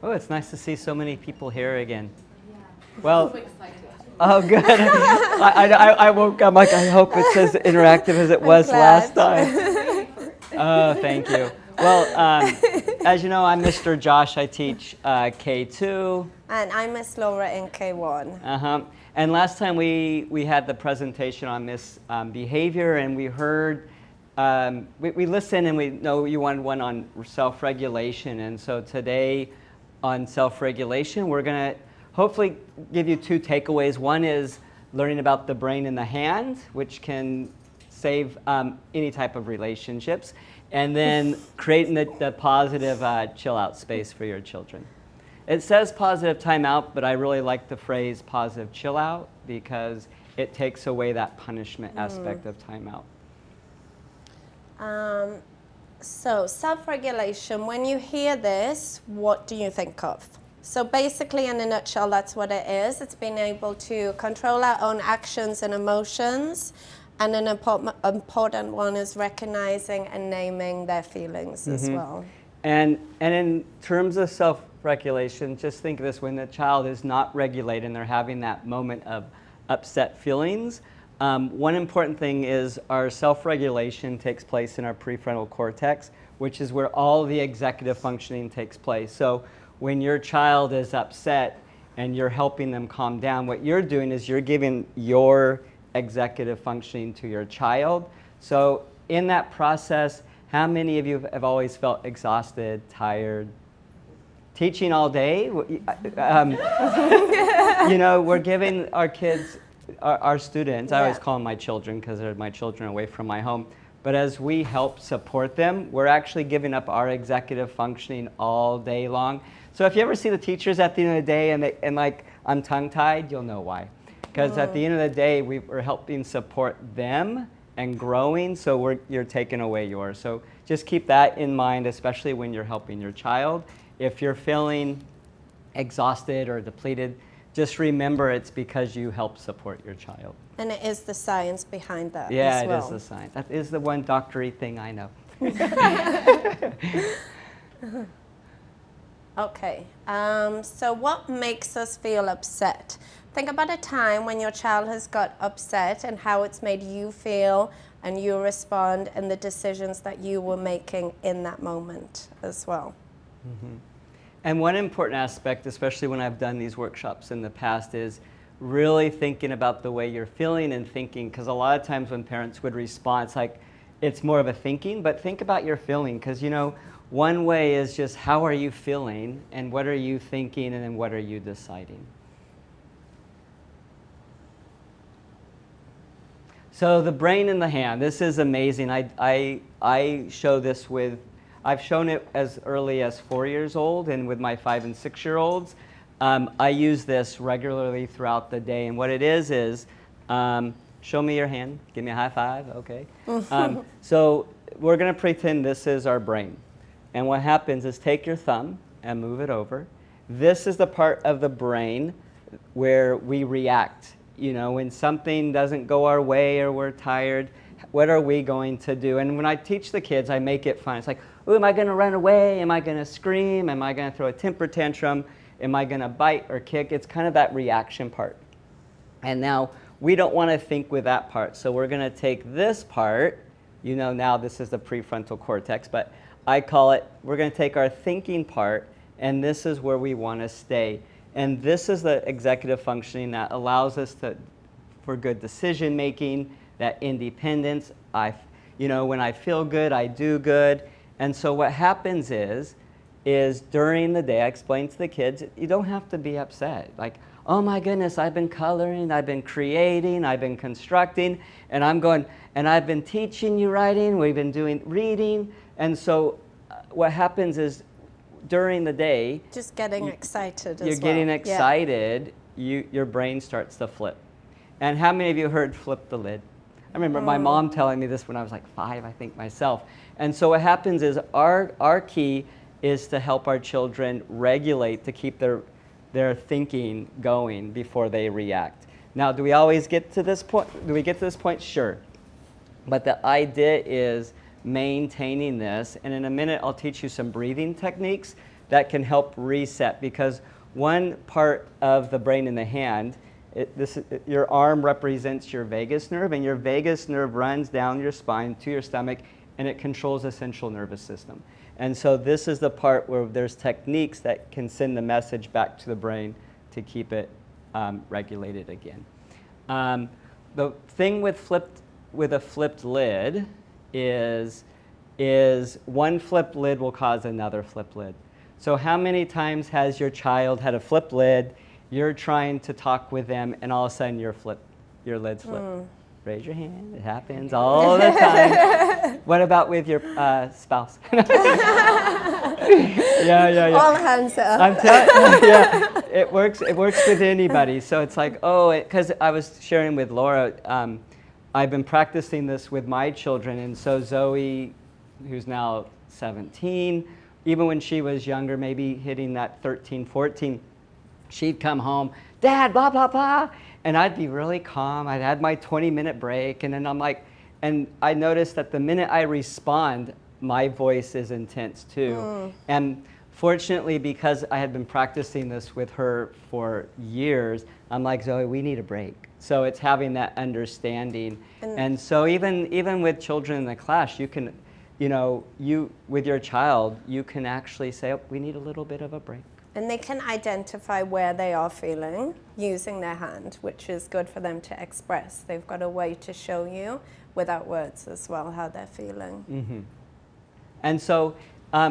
Oh, it's nice to see so many people here again. Well, oh, good. I woke up like, I hope it's as interactive as it was last time. Oh, thank you. Well, as you know, I'm Mr. Josh. I teach K2. And I'm Miss Laura in K1. Uh-huh. And last time we had the presentation on misbehavior, and we heard, we listened, and we know you wanted one on self-regulation. And so today on self-regulation, we're going to hopefully give you two takeaways. One is learning about the brain in the hand, which can save any type of relationships, and then creating the positive chill-out space for your children. It says positive timeout, but I really like the phrase positive chill-out because it takes away that punishment aspect of timeout. So self-regulation, when you hear this, what do you think of? So basically, in a nutshell, that's what it is. It's being able to control our own actions and emotions. And an important one is recognizing and naming their feelings as well. And in terms of self-regulation, just think of this: when the child is not regulated and they're having that moment of upset feelings, one important thing is our self-regulation takes place in our prefrontal cortex, which is where all the executive functioning takes place. So when your child is upset and you're helping them calm down, what you're doing is you're giving your executive functioning to your child. So in that process, how many of you have always felt exhausted, tired? Teaching all day, you know, we're giving our kids, our students, I always call them my children because they're my children away from my home, but as we help support them, we're actually giving up our executive functioning all day long. So if you ever see the teachers at the end of the day and like I'm tongue-tied, you'll know why. Because at the end of the day, we're helping support them and growing, so you're taking away yours. So just keep that in mind, especially when you're helping your child. If you're feeling exhausted or depleted, just remember it's because you help support your child. And it is the science behind that Yeah, as well. it is the science. That is the one doctory thing I know. Okay, so what makes us feel upset? Think about a time when your child has got upset and how it's made you feel and you respond and the decisions that you were making in that moment as well. And one important aspect, especially when I've done these workshops in the past, is really thinking about the way you're feeling and thinking, because a lot of times when parents would respond, it's like it's more of a thinking, but think about your feeling, because you know, one way is just how are you feeling and what are you thinking and then what are you deciding. So the brain in the hand, this is amazing. I show this with, I've shown it as early as 4 years old, and with my 5 and 6 year olds. I use this regularly throughout the day, and what it is, show me your hand, give me a high five, okay. So we're gonna pretend this is our brain. And what happens is take your thumb and move it over. This is the part of the brain where we react. You know, when something doesn't go our way or we're tired, what are we going to do? And when I teach the kids, I make it fun. It's like, oh, am I going to run away? Am I going to scream? Am I going to throw a temper tantrum? Am I going to bite or kick? It's kind of that reaction part. And now we don't want to think with that part. So we're going to take this part. You know, now this is the prefrontal cortex, but I call it, we're going to take our thinking part, and this is where we want to stay. And this is the executive functioning that allows us for good decision making, that independence. When I feel good, I do good. And so what happens is during the day, I explain to the kids, you don't have to be upset. Like, oh my goodness, I've been coloring, I've been creating, I've been constructing, and I'm going, and I've been teaching you writing, we've been doing reading. And so what happens is, during the day, just getting excited. You're getting excited. Yeah. Your brain starts to flip. And how many of you heard "flip the lid"? I remember my mom telling me this when I was like 5, I think myself. And so what happens is our key is to help our children regulate, to keep their thinking going before they react. Now, do we always get to this point? Do we get to this point? Sure. But the idea is maintaining this, and in a minute I'll teach you some breathing techniques that can help reset, because one part of the brain in the hand, your arm represents your vagus nerve, and your vagus nerve runs down your spine to your stomach, and it controls the central nervous system. And so this is the part where there's techniques that can send the message back to the brain to keep it regulated again. The thing with a flipped lid is one flipped lid will cause another flipped lid. So how many times has your child had a flipped lid, you're trying to talk with them, and all of a sudden your lid's flipped? Raise your hand. It happens all the time. What about with your spouse? Yeah. All hands up. I'm telling you, yeah, it works with anybody. So it's like, because I was sharing with Laura, I've been practicing this with my children, and so Zoe, who's now 17, even when she was younger, maybe hitting that 13, 14, she'd come home, Dad, blah, blah, blah. And I'd be really calm. I'd had my 20-minute break. And then I'm like, and I noticed that the minute I respond, my voice is intense too. And fortunately, because I had been practicing this with her for years, I'm like, Zoe, we need a break. So it's having that understanding. And so even with children in the class, you can, with your child, you can actually say, oh, we need a little bit of a break. And they can identify where they are feeling using their hand, which is good for them to express. They've got a way to show you without words as well how they're feeling. Mm-hmm. And so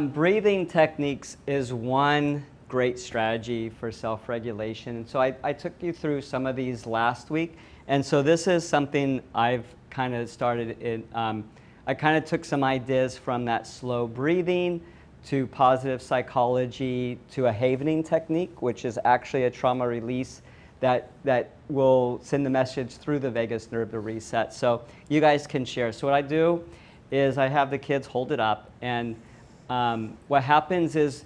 breathing techniques is one great strategy for self-regulation. And so I took you through some of these last week. And so this is something I've kind of started in. I kind of took some ideas from that slow breathing to positive psychology, to a havening technique, which is actually a trauma release that will send the message through the vagus nerve to reset. So you guys can share. So what I do is I have the kids hold it up, and what happens is,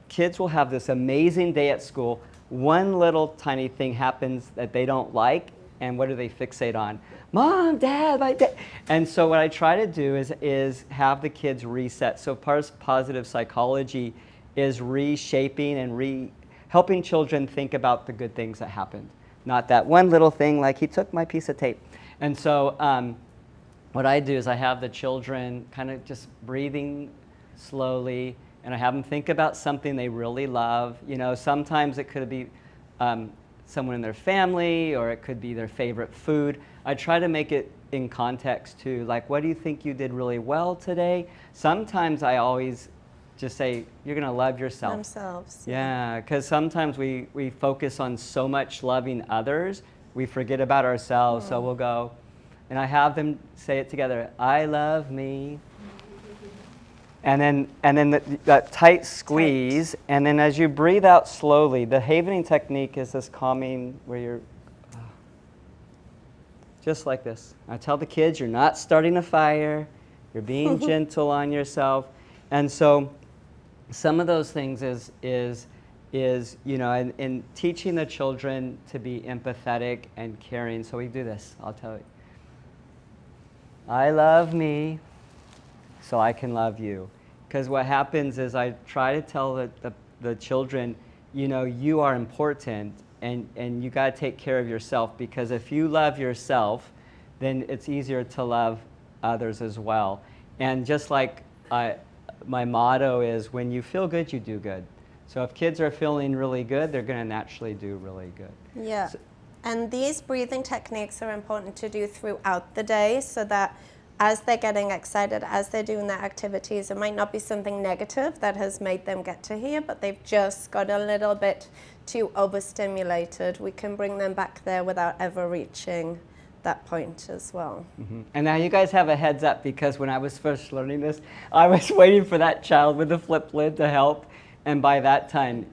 kids will have this amazing day at school. One little tiny thing happens that they don't like, and what do they fixate on? Mom, Dad, my dad. And so what I try to do is have the kids reset. So part of positive psychology is reshaping and helping children think about the good things that happened. Not that one little thing like he took my piece of tape. And so what I do is I have the children kind of just breathing slowly, and I have them think about something they really love. Sometimes it could be someone in their family, or it could be their favorite food. I try to make it in context too, like, what do you think you did really well today? Sometimes I always just say, you're gonna love yourself. Themselves. Yeah, because sometimes we focus on so much loving others, we forget about ourselves. So we'll go, and I have them say it together, I love me. And then that tight squeeze, and then as you breathe out slowly, the havening technique is this calming where you're just like this. I tell the kids, you're not starting a fire, you're being gentle on yourself. And so some of those things is in teaching the children to be empathetic and caring. So we do this, I'll tell you. I love me, so I can love you. Because what happens is I try to tell the children, you are important, and you got to take care of yourself, because if you love yourself, then it's easier to love others as well. And just like my motto is, when you feel good, you do good. So if kids are feeling really good, they're going to naturally do really good. Yeah. And these breathing techniques are important to do throughout the day, so that as they're getting excited, as they're doing their activities, it might not be something negative that has made them get to here, but they've just got a little bit too overstimulated. We can bring them back there without ever reaching that point as well. Mm-hmm. And now you guys have a heads up, because when I was first learning this, I was waiting for that child with the flip lid to help. And by that time,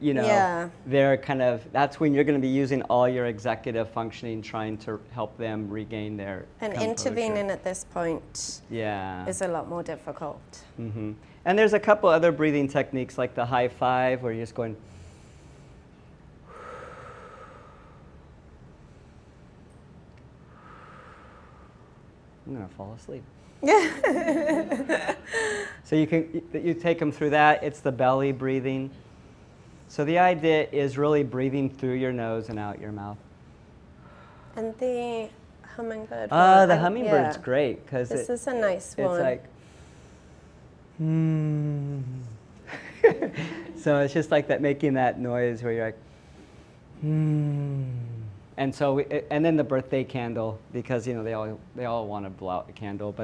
they're that's when you're going to be using all your executive functioning, trying to help them regain their composure. Intervening at this point is a lot more difficult. Mm-hmm. And there's a couple other breathing techniques, like the high five, where you're just going. I'm gonna fall asleep. So you take them through that. It's the belly breathing. So the idea is really breathing through your nose and out your mouth. And the hummingbird The hummingbird's great because this is a nice one. It's like, so it's just like that, making that noise where you're like, and so and then the birthday candle, because you know they all want to blow out the candle,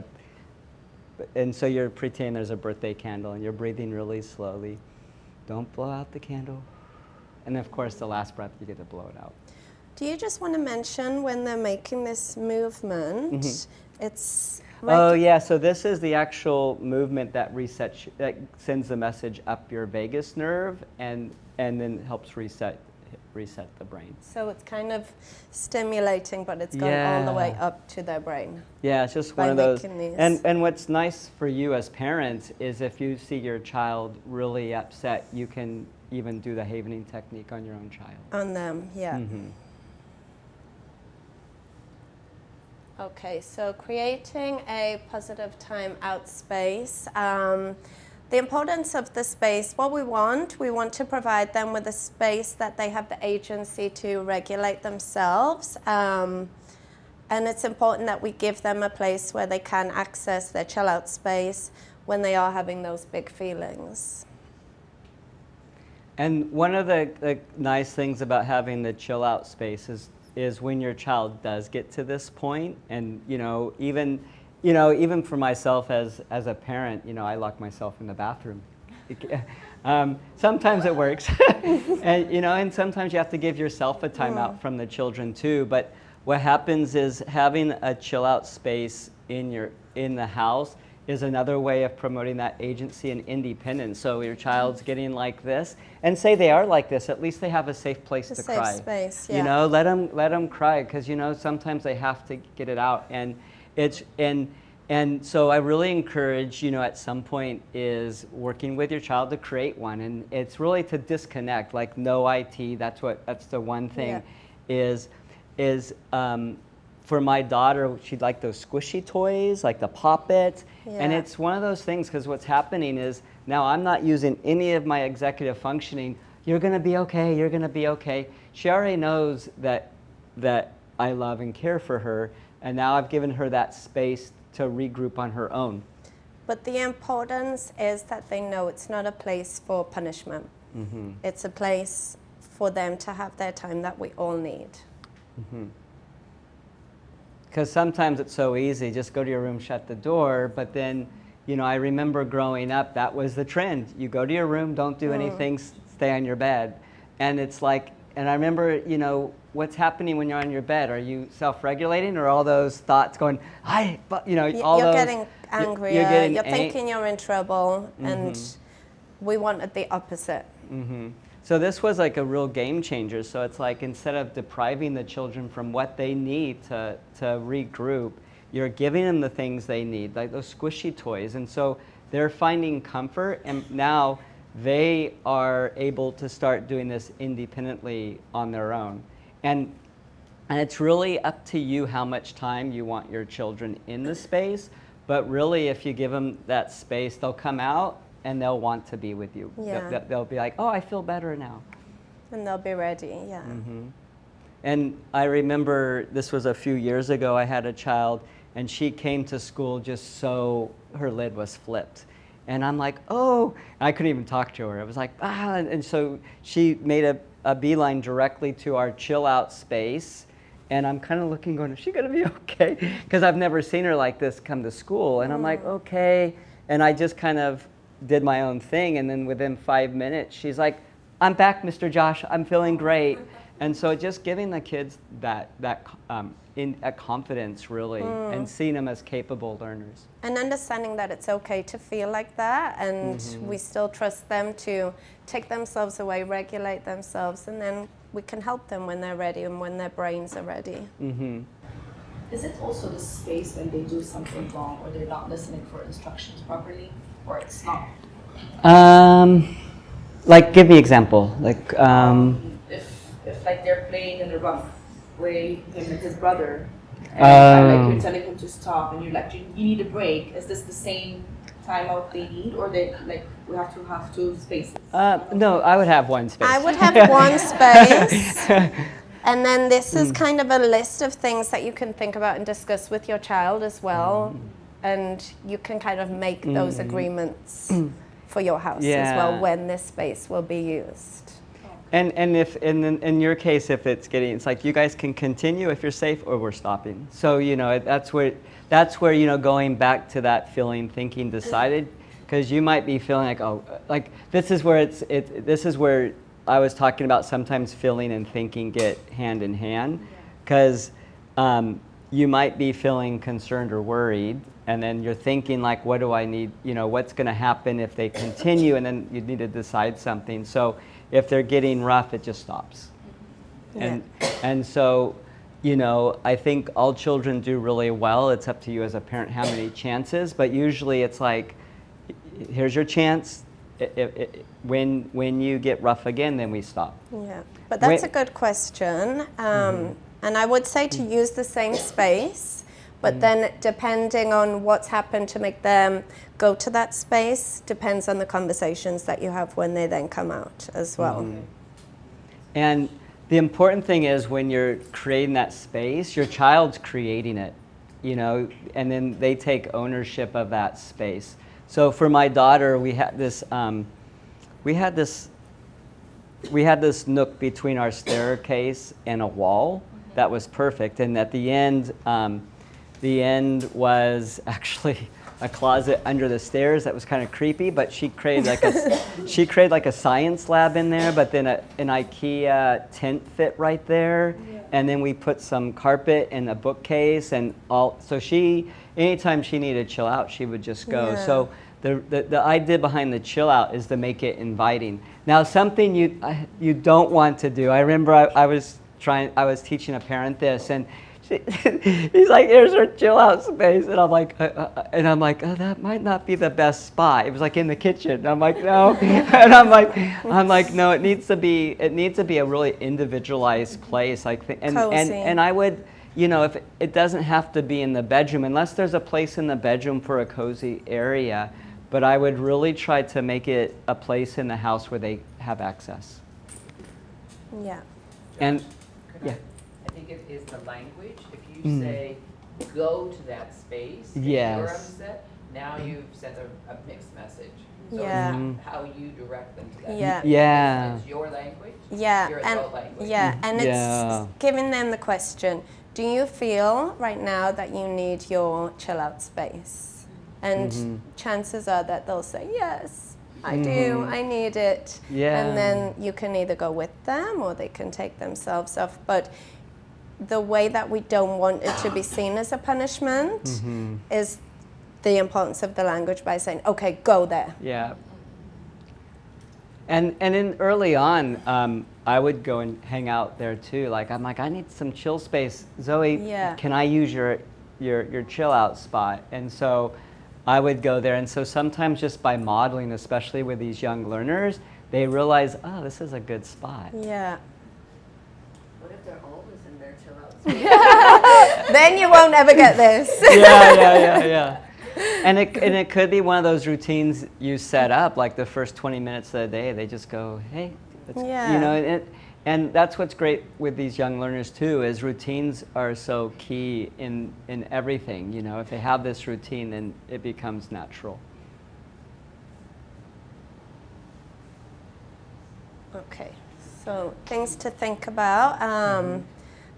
and so you're pretending there's a birthday candle and you're breathing really slowly. Don't blow out the candle. And of course, the last breath, you get to blow it out. Do you just want to mention when they're making this movement, it's... Oh yeah, so this is the actual movement that resets, that sends the message up your vagus nerve and then helps reset the brain. So it's kind of stimulating, but it's going all the way up to their brain. Yeah, it's just one of those. And what's nice for you as parents is if you see your child really upset, you can even do the havening technique on your own child. On them, yeah. Okay, so creating a positive time out space. The importance of the space, what we want to provide them with a space that they have the agency to regulate themselves. And it's important that we give them a place where they can access their chill out space when they are having those big feelings. And one of the nice things about having the chill out space is when your child does get to this point, and even for myself as a parent, I lock myself in the bathroom. Sometimes it works, and sometimes you have to give yourself a timeout from the children too. But what happens is having a chill out space in the house is another way of promoting that agency and independence. So your child's getting like this, and say they are like this, at least they have a safe place to cry. Safe space, yeah. Let them cry, because sometimes they have to get it out, and so I really encourage, at some point is working with your child to create one, and it's really to disconnect, like no IT. That's the one thing, is for my daughter, she'd like those squishy toys, like the Pop-Its, and it's one of those things, because what's happening is now I'm not using any of my executive functioning. You're gonna be okay. You're gonna be okay. She already knows that I love and care for her, and now I've given her that space to regroup on her own. But the importance is that they know it's not a place for punishment. It's a place for them to have their time that we all need. Because sometimes it's so easy, just go to your room, shut the door, but then, I remember growing up, that was the trend. You go to your room, don't do anything, stay on your bed. And it's like, and I remember, what's happening when you're on your bed? Are you self-regulating, or all those thoughts going, all you're getting angrier, you're thinking you're in trouble, and we wanted the opposite. So this was like a real game changer. So it's like, instead of depriving the children from what they need to regroup, you're giving them the things they need, like those squishy toys. And so they're finding comfort, and now they are able to start doing this independently on their own. And it's really up to you how much time you want your children in the space. But really, if you give them that space, they'll come out and they'll want to be with you. Yeah. They'll be like, oh, I feel better now. And they'll be ready, yeah. And I remember, this was a few years ago, I had a child, and she came to school just so her lid was flipped. And I'm like, oh, I couldn't even talk to her. I was like, and so she made a beeline directly to our chill out space. And I'm kind of looking, going, is she gonna be okay? Because I've never seen her like this come to school. And I'm like, okay. And I just kind of did my own thing. And then within 5 minutes, she's like, I'm back, Mr. Josh, I'm feeling great. And so just giving the kids that confidence, really, and seeing them as capable learners. And understanding that it's okay to feel like that, and we still trust them to take themselves away, regulate themselves, and then we can help them when they're ready and when their brains are ready. Is it also the space when they do something wrong, or they're not listening for instructions properly, or it's not? Like, give me an example. Like, if like they're playing in a rough way, him and his brother, and like you're telling him to stop, and you're like, you need a break. Is this the same timeout they need, or they like we have two spaces? No, I would have one space. I would have one space. And then this is kind of a list of things that you can think about and discuss with your child as well. And you can kind of make those agreements for your house as well when this space will be used. And if in your case, if it's like you guys can continue if you're safe, or we're stopping. So that's where going back to that feeling, thinking, decided, because you might be feeling like this is where this is where I was talking about sometimes feeling and thinking get hand in hand, because you might be feeling concerned or worried, and then you're thinking like, what do I need, what's going to happen if they continue, and then you need to decide something. So if they're getting rough, it just stops. And so, I think all children do really well. It's up to you as a parent how many chances, but usually it's like, here's your chance. When you get rough again, then we stop. Yeah, but that's a good question. And I would say to use the same space, but then depending on what's happened to make them go to that space depends on the conversations that you have when they then come out as well. And the important thing is when you're creating that space, your child's creating it, and then they take ownership of that space. So for my daughter, we had this nook between our staircase and a wall that was perfect. And at the end was actually a closet under the stairs that was kind of creepy. But she created like a science lab in there. But then an IKEA tent fit right there. Yeah. And then we put some carpet and a bookcase and all. So anytime she needed to chill out, she would just go. Yeah. So the idea behind the chill out is to make it inviting. Now, something you don't want to do. I remember I was teaching a parent this, and he's like, "Here's our chill out space," and I'm like, "Oh, that might not be the best spot." It was like in the kitchen. And I'm like, "No," and I'm like, "No, it needs to be a really individualized place." And I would. If it doesn't have to be in the bedroom, unless there's a place in the bedroom for a cozy area, but I would really try to make it a place in the house where they have access. Yeah. And I think it is the language. If you say, go to that space, if yes. you're upset, now you've sent a mixed message. So yeah. it's how you direct them to that. Yeah. Yeah. It's your language. Yeah. Your and adult language. Yeah. And it's giving them the question, do you feel right now that you need your chill out space? And chances are that they'll say, yes, I do, I need it. Yeah. And then you can either go with them or they can take themselves off. But the way that we don't want it to be seen as a punishment is the importance of the language by saying, okay, go there. Yeah. And in early on, I would go and hang out there too. I'm like, I need some chill space. Zoe, can I use your chill out spot? And so I would go there. And so sometimes just by modeling, especially with these young learners, they realize, oh, this is a good spot. Yeah. What if they're always in their chill out space? Then you won't ever get this. Yeah. And it could be one of those routines you set up, like the first 20 minutes of the day, they just go, hey, and that's what's great with these young learners too, is routines are so key in everything. If they have this routine, then it becomes natural. Okay, so things to think about.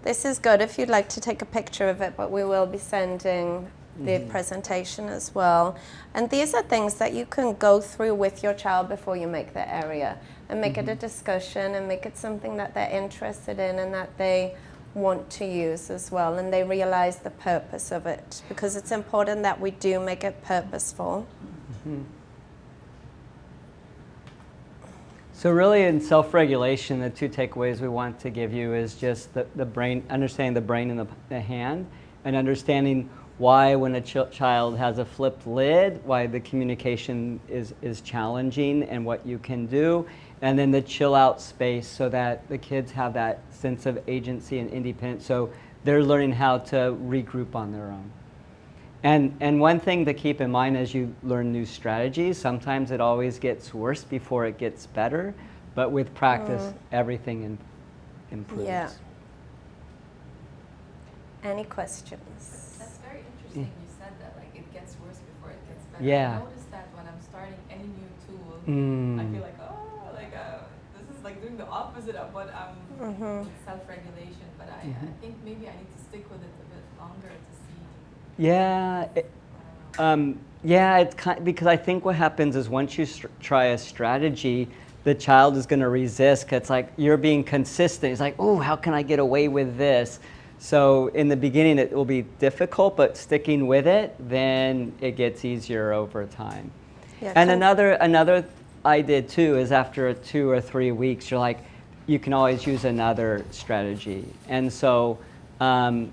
This is good if you'd like to take a picture of it, but we will be sending the presentation as well. And these are things that you can go through with your child before you make the area and make it a discussion and make it something that they're interested in and that they want to use as well, and they realize the purpose of it, because it's important that we do make it purposeful. So really in self-regulation, the two takeaways we want to give you is just the brain, understanding the brain and the hand, and understanding why when a child has a flipped lid, why the communication is challenging and what you can do, and then the chill out space so that the kids have that sense of agency and independence. So they're learning how to regroup on their own. And one thing to keep in mind as you learn new strategies, sometimes it always gets worse before it gets better, but with practice, everything improves. Yeah. Any questions? That's very interesting. You said that like it gets worse before it gets better. Yeah. I noticed that when I'm starting any new tool, Mm. I feel like this is like doing the opposite of what I'm with self-regulation. But I think maybe I need to stick with it a bit longer to see. Yeah. Yeah, it's because I think what happens is once you try a strategy, the child is going to resist. 'Cause it's like you're being consistent. It's like, oh, how can I get away with this? So in the beginning, it will be difficult, but sticking with it, then it gets easier over time. Yeah, And another I did too is after 2 or 3 weeks, you're like, you can always use another strategy. And so, and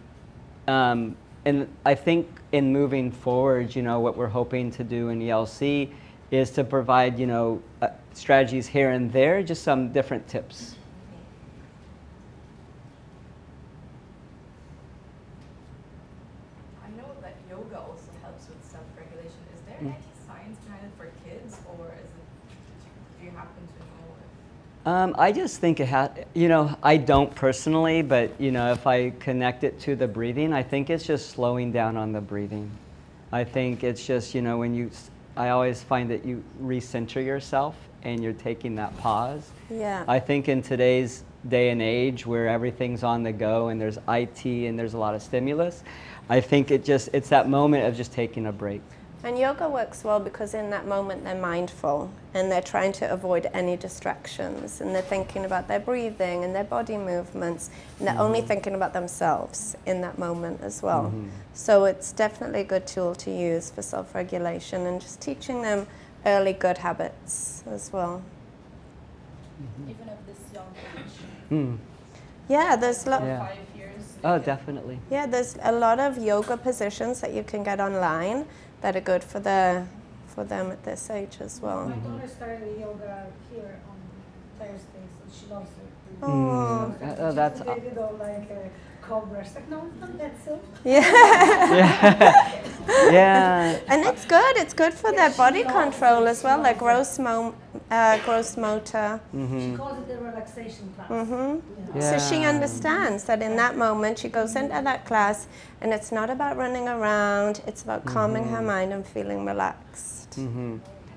I think in moving forward, what we're hoping to do in ELC is to provide, strategies here and there, just some different tips. I know that yoga also helps with self-regulation. Is there any science behind it for kids, or is it? Do you happen to know? I just think it has, I don't personally, but, if I connect it to the breathing, I think it's just slowing down on the breathing. I think it's just, I always find that you recenter yourself and you're taking that pause. Yeah. I think in today's day and age where everything's on the go and there's IT and there's a lot of stimulus, I think it's that moment of just taking a break. And yoga works well because in that moment they're mindful and they're trying to avoid any distractions and they're thinking about their breathing and their body movements and they're only thinking about themselves in that moment as well. So it's definitely a good tool to use for self-regulation and just teaching them early good habits as well. Even at this young age. Yeah, there's Like Yeah. 5 years. Oh, definitely. Yeah, there's a lot of yoga positions that you can get online that are good for them at this age as well. My daughter started yoga here on Thursdays, and she loves it. Oh, That's They did all like cobras. Like, no, it's not that so. yeah. yeah. And it's good. It's good for their she body loves control it. as well, She like loves gross motor. She calls it the relaxation class. So she Yeah. understands that in that moment she goes into that class and it's not about running around, it's about calming her mind and feeling relaxed.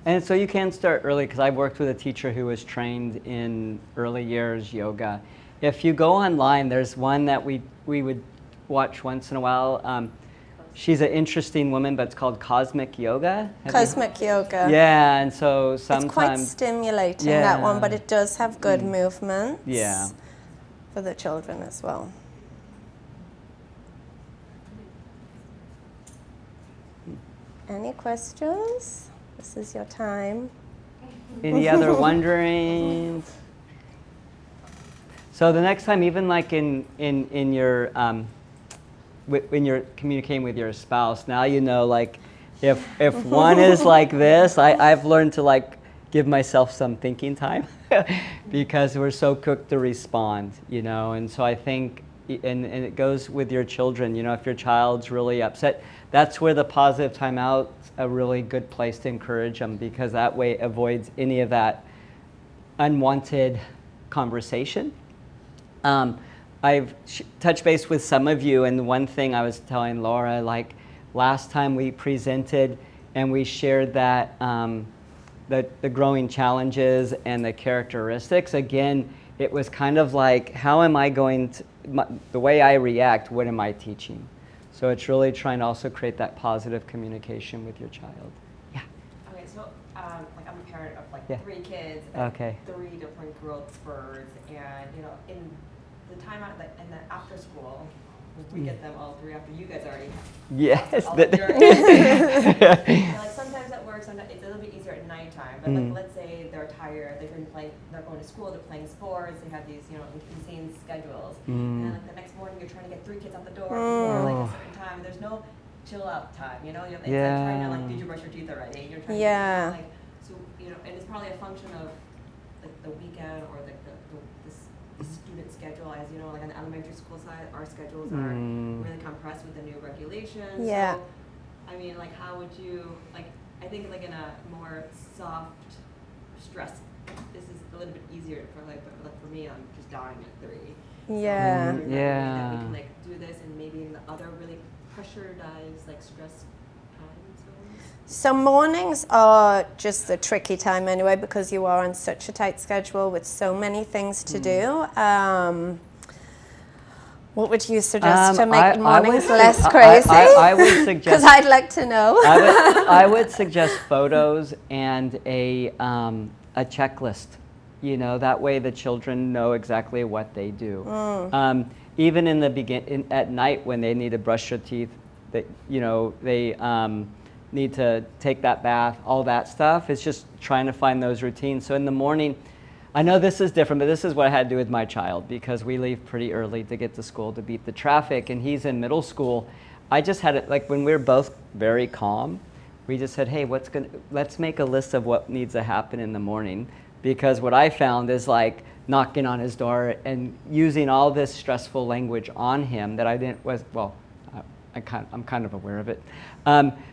And so you can start early because I've worked with a teacher who was trained in early years yoga. If you go online, there's one that we would watch once in a while. She's an interesting woman, but it's called Cosmic Yoga. Have you- Cosmic yoga. Yeah, and so It's quite sometimes, stimulating, that one, Yeah. but it does have good movements yeah. for the children as well. Any questions? This is your time. Any other wonderings? So the next time, even like in your when you're communicating with your spouse, now you know like if one is like this, I've learned to like give myself some thinking time because we're so quick to respond, and so I think and it goes with your children, if your child's really upset, that's where the positive timeout's a really good place to encourage them because that way it avoids any of that unwanted conversation. I've touched base with some of you, and one thing I was telling Laura, like last time we presented and we shared that the growing challenges and the characteristics, again, it was kind of like, how am I going to, the way I react, what am I teaching? So it's really trying to also create that positive communication with your child. Yeah. Okay, so like I'm a parent of like Yeah. 3 kids and Okay. 3 different growth spurts, and in the time out, like in the after school, we get them all 3 after you guys already have. Yes. All of your- like sometimes that works, sometimes it's a little bit easier at nighttime. But like let's say they're tired, they're going to school, they're playing sports, they have these insane schedules, and then like the next morning you're trying to get 3 kids out the door before like a certain time. And there's no chill out time, it's like trying to like did you brush your teeth already? You're trying Yeah. to like so and it's probably a function of like the weekend or the the student schedule, as you know, like on the elementary school side, our schedules are really compressed with the new regulations. Yeah. So, I mean, like, how would you, like, I think like in a more soft stress, this is a little bit easier for like for me, I'm just dying at 3. Yeah. So, is there a way that we Yeah. can like do this and maybe in the other really pressurized, like stress time zones? So mornings are just a tricky time anyway because you are on such a tight schedule with so many things to do. What would you suggest to make mornings less crazy? I would suggest because I'd like to know. I would suggest photos and a checklist. You know, that way the children know exactly what they do. Even in the at night when they need to brush their teeth, they need to take that bath, all that stuff. It's just trying to find those routines. So in the morning, I know this is different, but this is what I had to do with my child because we leave pretty early to get to school to beat the traffic, and he's in middle school. I just had it, like when we were both very calm, we just said, hey, let's make a list of what needs to happen in the morning, because what I found is like knocking on his door and using all this stressful language on him that I'm kind of aware of it.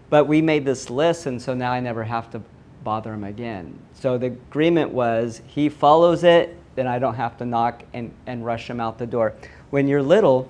But we made this list, and so now I never have to bother him again. So the agreement was he follows it, then I don't have to knock and rush him out the door. When you're little,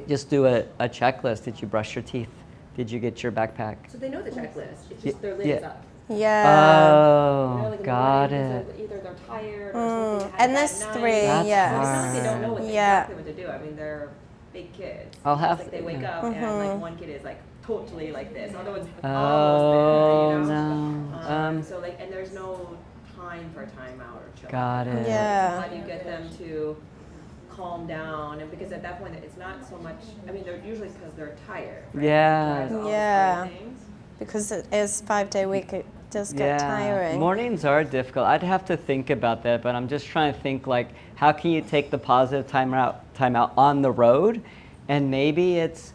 just do a checklist. Did you brush your teeth? Did you get your backpack? So they know the checklist. It's just their lid is up. Yeah. Oh, You know, like in the got morning, it. either they're tired or something. They had And a there's bad 3, night. That's yeah. It's not like they don't know exactly what to do. I mean, they're big kids. I'll It's have like to- they wake yeah. up and like one kid is like totally like this, other one's Oh, almost there. You know? no. So like, and there's no time for timeout or chill. Got it. Yeah. How do you get them to calm down? And because at that point, it's not so much. I mean, they're usually because they're tired. Right? Yeah. Drives all the Yeah. things. Because it is 5-day week, it does get tiring. Mornings are difficult. I'd have to think about that, but I'm just trying to think like, how can you take the positive time out on the road? And maybe it's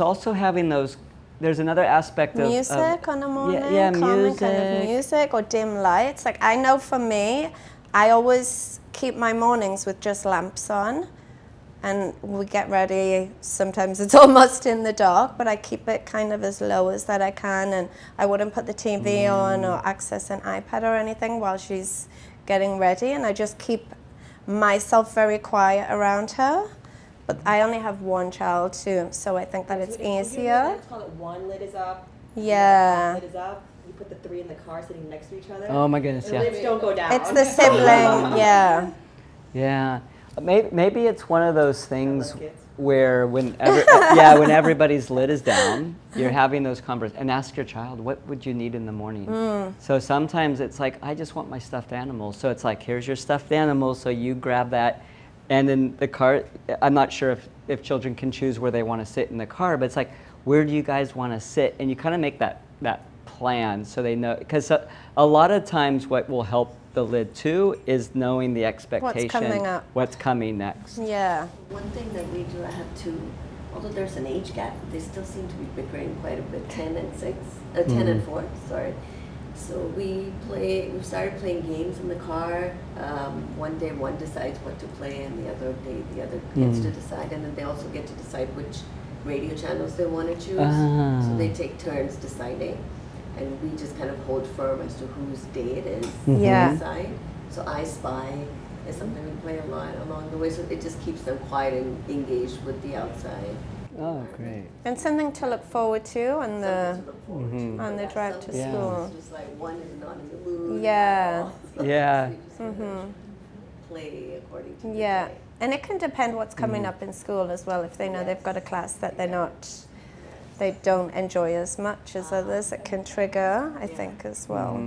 also having those, there's another aspect of Music on the morning, yeah, calming kind of music or dim lights. Like I know for me, I always keep my mornings with just lamps on, and we get ready. Sometimes it's almost in the dark, but I keep it kind of as low as that I can, and I wouldn't put the TV on or access an iPad or anything while she's getting ready, and I just keep myself very quiet around her. But I only have one child too, so I think that it's easier. Let's call it one lid is up. Yeah. Lid is up. You put the 3 in the car sitting next to each other. Oh my goodness, The yeah. lids don't go down. It's the sibling, yeah. Yeah. Maybe it's one of those things kids. where when everybody's lid is down, you're having those conversations, and ask your child, what would you need in the morning? So sometimes it's like, I just want my stuffed animal. So it's like, here's your stuffed animal, so you grab that. And in the car, I'm not sure if children can choose where they want to sit in the car, but it's like, where do you guys want to sit? And you kind of make that plan so they know. Because a lot of times what will help the lid too is knowing the expectation. coming up. What's coming next. Yeah. One thing that we do, I have to, although there's an age gap, they still seem to be bickering quite a bit, 10 and 4, sorry. So we've started playing games in the car. One day one decides what to play, and the other day the other gets to decide, and then they also get to decide which radio channels they want to choose. So they take turns deciding, and we just kind of hold firm as to whose day it is Yeah. to decide. So I Spy is something we play a lot along the way, so it just keeps them quiet and engaged with the outside. Oh, great. And something to look forward to on the Something to look forward to. on the But drive to some Yeah. days school. It's just like one is not in the mood. Yeah. Yeah. So you just gotta play according to the Yeah. day. And it can depend what's coming up in school as well. If they know they've got a class that they don't enjoy as much as others, it can trigger, I think, as well.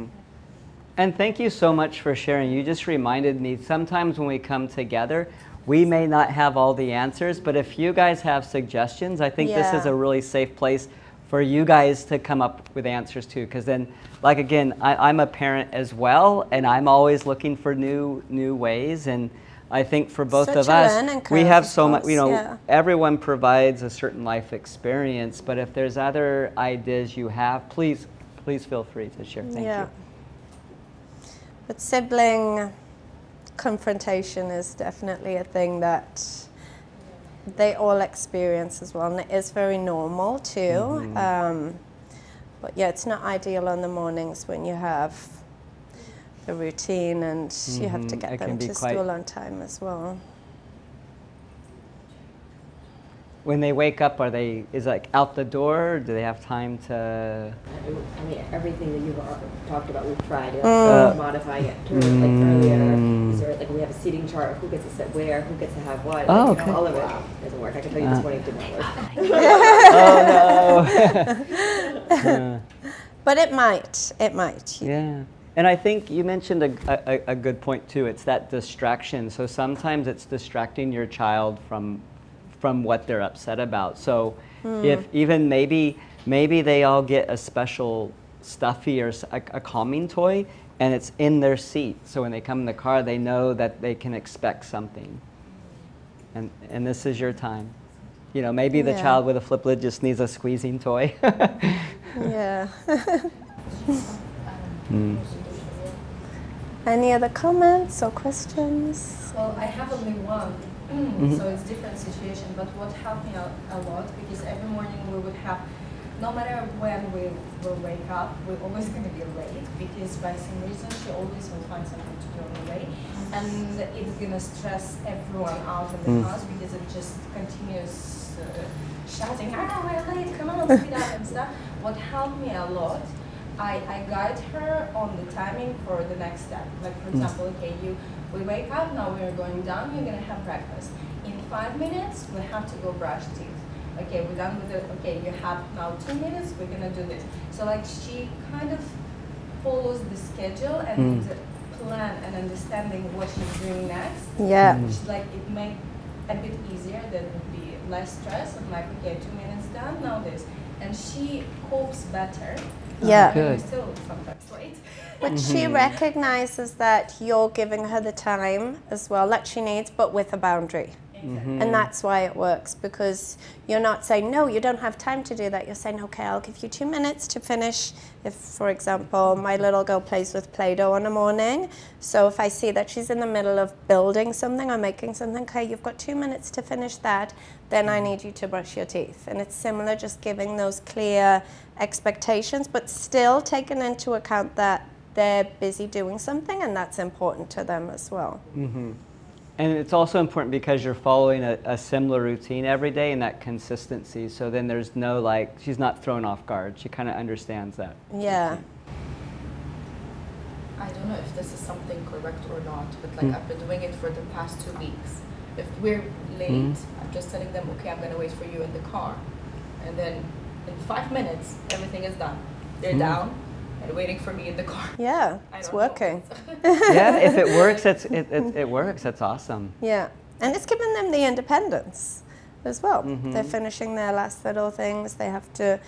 And thank you so much for sharing. You just reminded me, sometimes when we come together, we may not have all the answers, but if you guys have suggestions, I think this is Yeah. a really safe place for you guys to come up with answers too. Because then, like again, I'm a parent as well, and I'm always looking for new ways. And I think for both Such of a us, learning we curve, have of so much, course, yeah. everyone provides a certain life experience, but if there's other ideas you have, please feel free to share. Thank Yeah. you. But sibling confrontation is definitely a thing that they all experience as well, and it is very normal too. But yeah, it's not ideal on the mornings when you have the routine and you have to get them to school on time as well. When they wake up, is it like out the door? Or do they have time to? I mean, everything that you've talked about, we've tried. Modifying it to like earlier. Is there, like, we have a seating chart. Who gets to sit where? Who gets to have what? Oh, like, okay. All of it doesn't work. I can tell you this morning it did not work. Oh no. But it might. It might. Yeah. And I think you mentioned a good point too. It's that distraction. So sometimes it's distracting your child from what they're upset about. So if even maybe they all get a special stuffy or a calming toy, and it's in their seat. So when they come in the car, they know that they can expect something. And this is your time. You know, maybe the child with a flip lid just needs a squeezing toy. Yeah. Any other comments or questions? Well, I have only one, so it's different situation. But what helped me a lot, because every morning we would have, no matter when we will wake up, we're always going to be late, because by some reason she always will find something to do on the way, and it's going to stress everyone out in the house, because it just continues shouting, we're late, come on, speed up and stuff. What helped me a lot, I guide her on the timing for the next step. Like, for example, okay, we wake up, now we're going down, you're going to have breakfast. In 5 minutes, we have to go brush teeth. Okay, we're done with it. Okay, you have now 2 minutes, we're going to do this. So, like, she kind of follows the schedule and the plan and understanding what she's doing next. Yeah. Which, like, it makes a bit easier, that would be less stress. I'm like, okay, 2 minutes done, now this. And she copes better. Yeah. We're still sometimes late. But she recognizes that you're giving her the time as well that she needs, but with a boundary. And that's why it works, because you're not saying, no, you don't have time to do that. You're saying, okay, I'll give you 2 minutes to finish. If, for example, my little girl plays with Play-Doh in the morning, so if I see that she's in the middle of building something or making something, okay, you've got 2 minutes to finish that, then I need you to brush your teeth. And it's similar, just giving those clear expectations, but still taking into account that they're busy doing something, and that's important to them as well. And it's also important because you're following a similar routine every day, and that consistency. So then there's no, like, she's not thrown off guard. She kind of understands that. Yeah. I don't know if this is something correct or not, but like I've been doing it for the past 2 weeks. If we're late, I'm just telling them, okay, I'm gonna wait for you in the car. And then in 5 minutes, everything is done. They're down and waiting for me in the car. Yeah, it's working. Yeah, if it works, it works. That's awesome. Yeah, and it's giving them the independence as well. They're finishing their last little things. They have to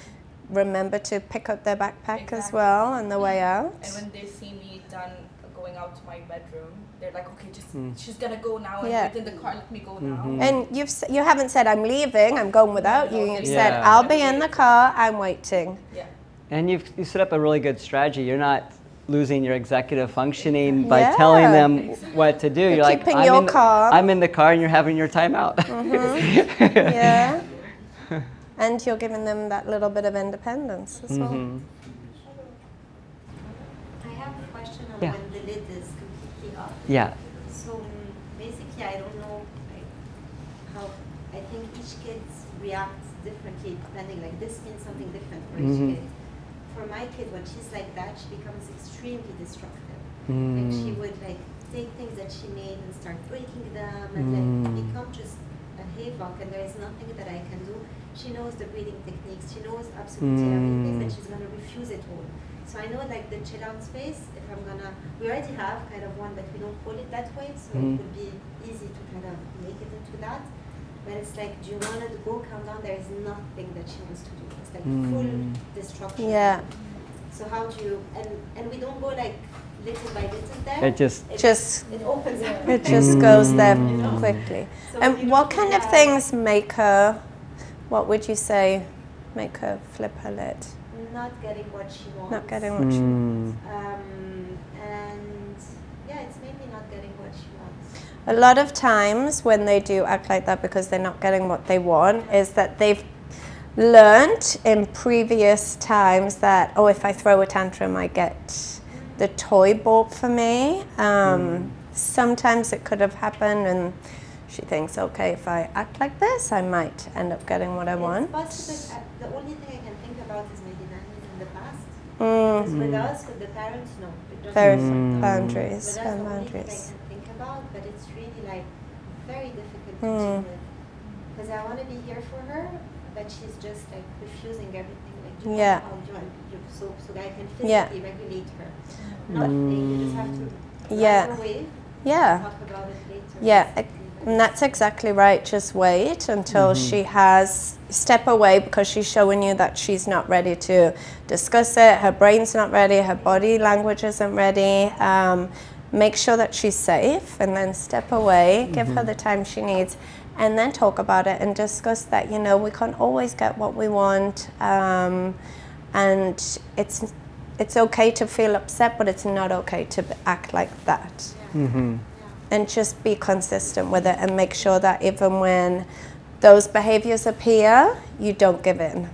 remember to pick up their backpack as well on the way out. And when they see me done going out to my bedroom, they're like, okay, just she's gonna go now and get in the car, let me go now. And you haven't said, I'm leaving, I'm going without you. You've said, I'll be in the car, I'm waiting. Yeah. And you set up a really good strategy. You're not losing your executive functioning by telling them what to do. You're like, keeping your calm. I'm in the car and you're having your time out. Yeah. And you're giving them that little bit of independence as well. I have a question on Yeah. when the lid is completely off. Yeah. So basically, I don't know how. I think each kid reacts differently depending. Like this means something different for each kid. For my kid, when she's like that, she becomes extremely destructive. Like she would like take things that she made and start breaking them, and then become just a havoc. And there is nothing that I can do. She knows the breathing techniques. She knows absolutely everything, and she's gonna refuse it all. So I know like the chill out space. If I'm gonna, we already have kind of one, but we don't call it that way, so it would be easy to kind of make it into that. But it's like, do you want to go calm down? There is nothing that she wants to do. It's like full destruction. Yeah. So how do you, and we don't go like little by little there. It just It opens up. It just goes there quickly. So And you what do kind of that. things make her, what would you say, make her flip her lid? Not getting what she wants. Not getting what she wants. And yeah, it's that's maybe not getting what she wants. A lot of times when they do act like that because they're not getting what they want is that they've learned in previous times that, oh, if I throw a tantrum, I get the toy bought for me. Sometimes it could have happened and she thinks, okay, if I act like this, I might end up getting what I want. It's possible. The only thing I can think about is maybe nannies in the past. Because with us, with the parents, no. Very But boundaries. that's the only thing I can think about, but it's really like very difficult to deal with. Because I want to be here for her, but she's just like refusing everything. Like, do you want, oh, do you want, so I can physically regulate her. Nothing, you just have to run away. Talk about it later. Yeah, and that's exactly right. Just wait until she has step away because she's showing you that she's not ready to discuss it. Her brain's not ready. Her body language isn't ready. Make sure that she's safe and then step away. Give her the time she needs and then talk about it and discuss that, you know, we can't always get what we want. And it's okay to feel upset, but it's not okay to act like that. And just be consistent with it and make sure that even when those behaviors appear, you don't give in.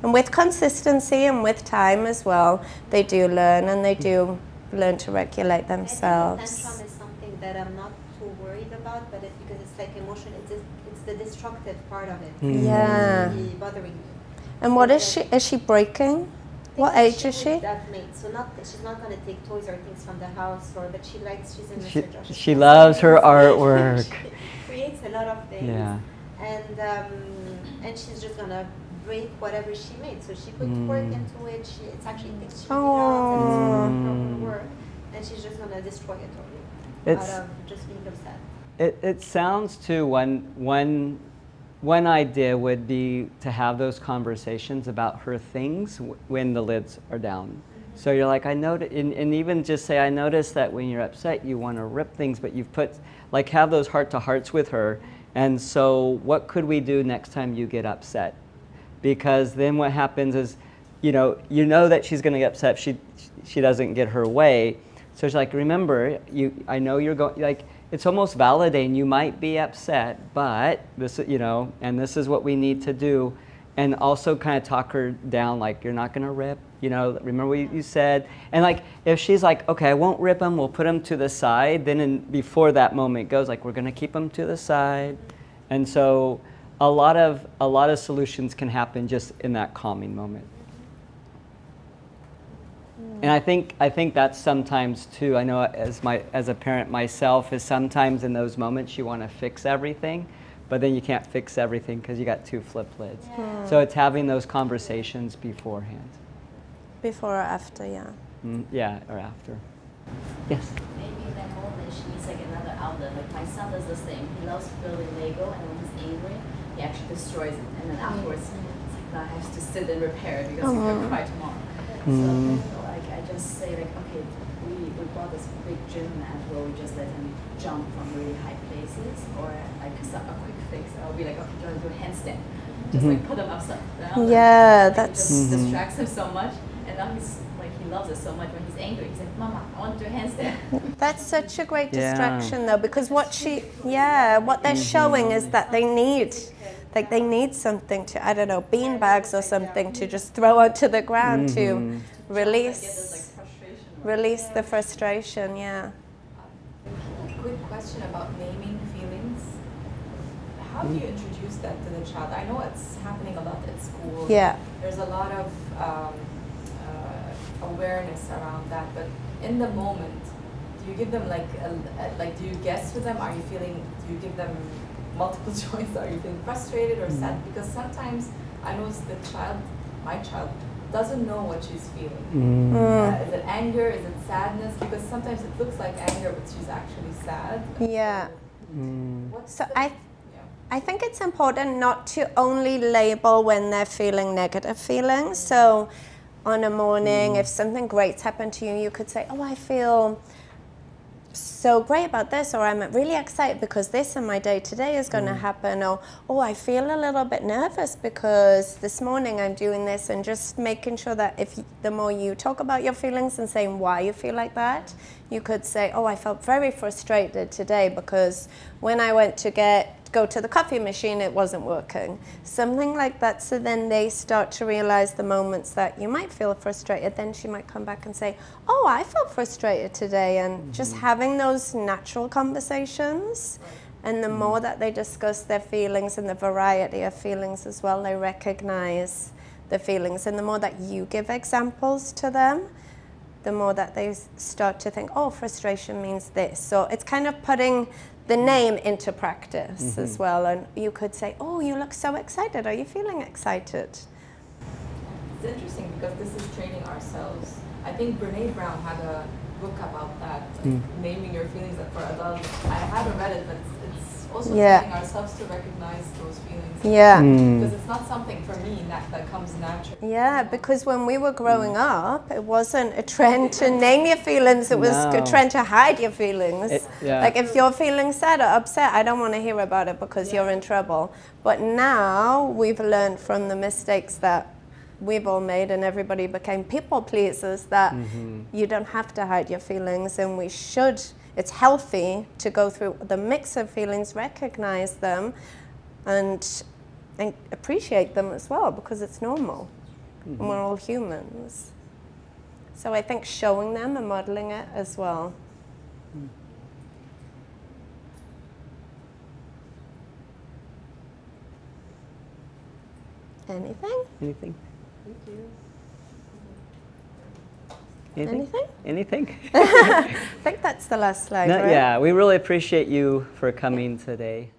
And with consistency and with time as well, they do learn and they do learn to regulate themselves. I think the tantrum is something that I'm not too worried about, but because it's like emotion, it's the destructive part of it. Yeah. It's really bothering me. And what is she? Is she breaking? What age is she? So she's not going to take toys or things from the house, but she's in research. She loves her artwork. She creates a lot of things. Yeah. And she's just going to break whatever she made. So she put work into it. It's actually things she loves and it's from her work. And she's just going to destroy it totally out of just being upset. It sounds too, one idea would be to have those conversations about her things when the lids are down. So you're like, I noticed, and even just say, I noticed that when you're upset, you want to rip things, but you've put, like, have those heart-to-hearts with her. And so what could we do next time you get upset? Because then what happens is, you know that she's going to get upset if she doesn't get her way. So she's like, remember, I know you're going, like, it's almost validating. You might be upset, but this, and this is what we need to do. And also kind of talk her down, like, you're not going to rip, remember what you said. And like, if she's like, okay, I won't rip them, we'll put them to the side, then before that moment goes, like, we're going to keep them to the side. And so a lot of solutions can happen just in that calming moment. And I think that's sometimes too, I know as a parent myself, is sometimes in those moments you want to fix everything, but then you can't fix everything because you got two flip lids. So it's having those conversations beforehand. Before or after, yeah. Yeah, or after. Yes? Maybe in that moment she needs like another outlet. Like my son does the same. He loves building Lego, and when he's angry, he actually destroys it. And then afterwards, it's like, now I have to sit and repair it because he could cry tomorrow. So like I just say like, okay, we bought this big gym mat where we just let him jump from really high places, or like a quick fix. I'll be like, okay, do you want to do a handstand? Just like put him upside down. Yeah, that's just distracts him so much, and now he's like he loves it so much. When he's angry, he's like, Mama, I want to do a handstand. That's such a great distraction though, because what they're showing is that they need something to, I don't know, bean bags or something to just throw onto the ground to release the frustration. Yeah. A quick question about naming feelings. How do you introduce that to the child? I know it's happening a lot at school. Yeah. There's a lot of awareness around that, but in the moment, do you give them do you guess with them? Do you give them multiple choice? Are you feeling frustrated or sad? Because sometimes I notice my child, doesn't know what she's feeling. Is it anger? Is it sadness? Because sometimes it looks like anger, but she's actually sad. Yeah. I think it's important not to only label when they're feeling negative feelings. So on a morning, if something great's happened to you, you could say, oh, I feel so great about this, or I'm really excited because this in my day today is going to happen, or oh, I feel a little bit nervous because this morning I'm doing this, and just making sure that the more you talk about your feelings and saying why you feel like that, you could say, oh, I felt very frustrated today because when I went to go to the coffee machine, it wasn't working. Something like that. So then they start to realize the moments that you might feel frustrated. Then she might come back and say, oh, I felt frustrated today. And just having those natural conversations. And the more that they discuss their feelings and the variety of feelings as well, they recognize the feelings. And the more that you give examples to them, the more that they start to think, oh, frustration means this. So it's kind of putting the name into practice as well. And you could say, oh, you look so excited. Are you feeling excited? It's interesting because this is training ourselves. I think Brene Brown had a book about that, like naming your feelings for adults. I haven't read it, but it's also training ourselves to recognize those feelings. Yeah. Because it's not something for me that comes naturally. Yeah, because when we were growing up, it wasn't a trend to name your feelings. It was a trend to hide your feelings. Like if you're feeling sad or upset, I don't want to hear about it because you're in trouble. But now we've learned from the mistakes that we've all made, and everybody became people pleasers, that you don't have to hide your feelings, and we should. It's healthy to go through the mix of feelings, recognize them, and appreciate them as well, because it's normal. And we're all humans. So I think showing them and modeling it as well. Anything? Anything? Thank you. Anything? I think that's the last slide, right? Yeah, we really appreciate you for coming today.